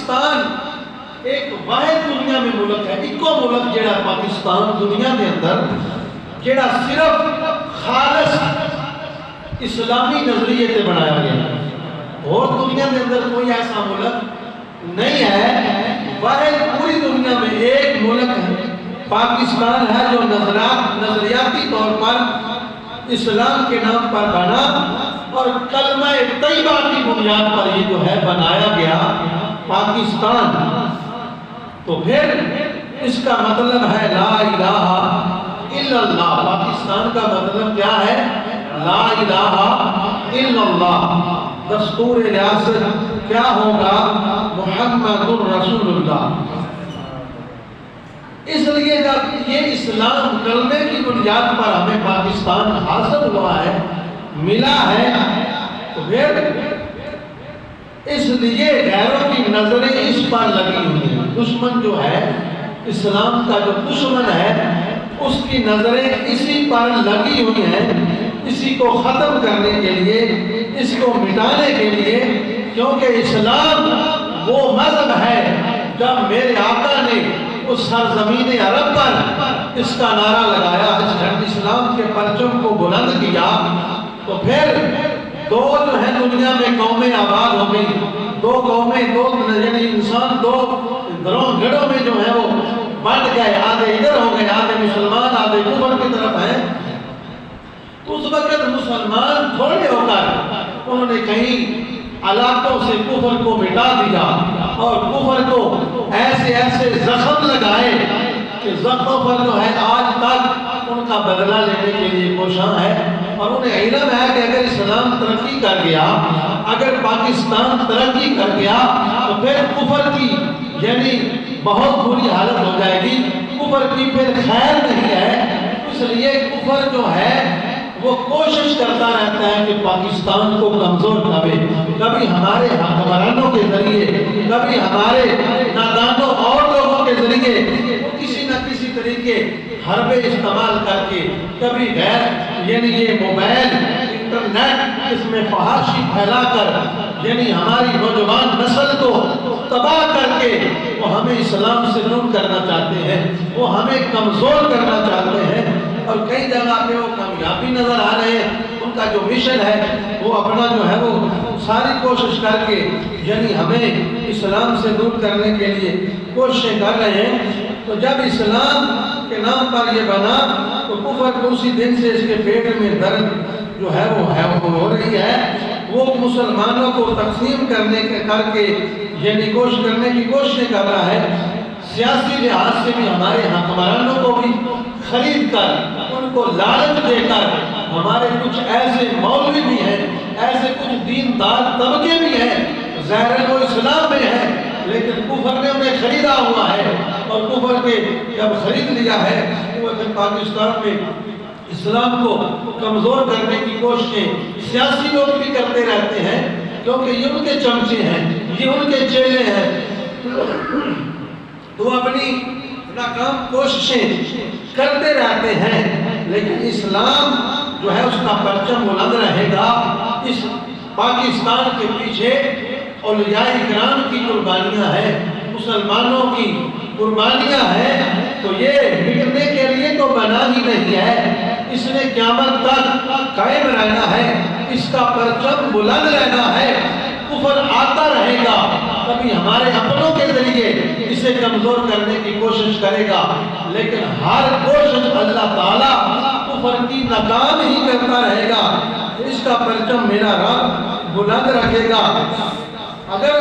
پاکستان ایک واحد دنیا میں ملک ہے، ایکو ملک جڑا پاکستان دنیا کے اندر جڑا صرف خالص اسلامی نظریے سے بنایا گیا، اور دنیا کے اندر کوئی ایسا ملک نہیں ہے۔ واحد پوری دنیا میں ایک ملک ہے پاکستان ہے جو نظریاتی طور پر اسلام کے نام پر بنا اور کلمہ طیبہ کی بنیاد پر یہ جو ہے بنایا گیا پاکستان۔ تو پھر اس کا مطلب ہے لا الہ الا اللہ۔ پاکستان کا مطلب کیا ہے؟ لا الہ الا اللہ۔ دستور ریاست کیا ہوگا؟ محمد رسول اللہ۔ اس لیے جب یہ اسلام کلمے کی بنیاد پر ہمیں پاکستان حاصل ہوا ہے، ملا ہے، تو پھر اس لیے غیروں کی نظریں اس پر لگی ہوئی ہیں۔ دشمن جو ہے، اسلام کا جو دشمن ہے، اس کی نظریں اسی پر لگی ہوئی ہیں، اسی کو ختم کرنے کے لیے، اس کو مٹانے کے لیے، کیونکہ اسلام وہ مذہب ہے جب میرے آقا نے اس سرزمین عرب پر اس کا نعرہ لگایا، اس اسلام کے پرچم کو بلند کیا، تو پھر دو جو ہے دنیا میں قومیں آباد ہو گئی، دو قومیں، یعنی انسان دو گھڑوں میں جو ہے وہ بٹ گئے، آدھے ادھر ہو گئے، آدھے مسلمان آدھے کفر کی طرف ہیں۔ تو اس وقت مسلمان تھوڑے ہو کر انہوں نے کہیں علاقوں سے کفر کو مٹا دیا اور کفر کو ایسے زخم لگائے کہ زخموں پر جو ہے آج تک ان کا بدلہ لینے کے لیے کوشاں ہے، اور انہیں علم ہے کہ اگر اسلام ترقی کر گیا، اگر پاکستان ترقی کر گیا، تو پھر کفر کی یعنی بہت بری حالت ہو جائے گی، کفر کی پھر خیر نہیں ہے۔ اس لیے کفر جو ہے وہ کوشش کرتا رہتا ہے کہ پاکستان کو کمزور کرے، کبھی ہمارے حکمرانوں کے ذریعے، کبھی ہمارے نادانوں اور لوگوں کے ذریعے کسی نہ کسی طریقے حربے استعمال کر کے، کبھی غیر یعنی یہ موبائل انٹرنیٹ اس میں فحاشی پھیلا کر یعنی ہماری نوجوان نسل کو تباہ کر کے وہ ہمیں اسلام سے دور کرنا چاہتے ہیں، وہ ہمیں کمزور کرنا چاہتے ہیں، اور کئی جگہ پہ وہ کامیابی نظر آ رہے ہیں۔ ان کا جو مشن ہے وہ اپنا جو ہے وہ ساری کوشش کر کے یعنی ہمیں اسلام سے دور کرنے کے لیے کوششیں کر رہے ہیں۔ تو جب اسلام کے نام پر یہ بنا تو کفر کو اسی دن سے اس کے پیٹ میں درد جو ہے وہ ہو رہی ہے، وہ مسلمانوں کو تقسیم کر کے یعنی کوشش کرنے کی کوششیں کر رہا ہے۔ سیاسی لحاظ سے بھی ہمارے حکمرانوں کو بھی خرید کر، ان کو لالچ دے کر، ہمارے کچھ ایسے مولوی بھی ہیں، ایسے کچھ دیندار طبقے بھی ہیں، ظاہر وہ اسلام میں ہیں لیکن کفر نے انہیں خریدا ہوا ہے، اور کفر کے جب خرید لیا ہے تو وہ پھر پاکستان میں اسلام کو کمزور کرنے کی کوششیں سیاسی لوگ بھی کرتے رہتے ہیں، کیونکہ یہ ان کے چمچے ہیں، یہ ان کے چیلے ہیں، تو اپنی ناکام کوششیں کرتے رہتے ہیں، لیکن اسلام جو ہے اس کا پرچم بلند رہے گا۔ اس پاکستان کے پیچھے اولیاء کرام کی قربانیاں ہیں، مسلمانوں کی قربانیاں ہیں، تو یہ مٹنے کے لیے تو بنا ہی نہیں ہے، اس نے قیامت تک قائم رہنا ہے، اس کا پرچم بلند رہنا ہے۔ کفر آتا رہے گا، کبھی ہمارے اپنوں کے ذریعے اسے کمزور کرنے کی کوشش کرے گا، لیکن ہر کوشش اللہ تعالیٰ کفر کی ناکام ہی کرتا رہے گا۔ اس کا پرچم میرا رب بلند رکھے گا۔ اگر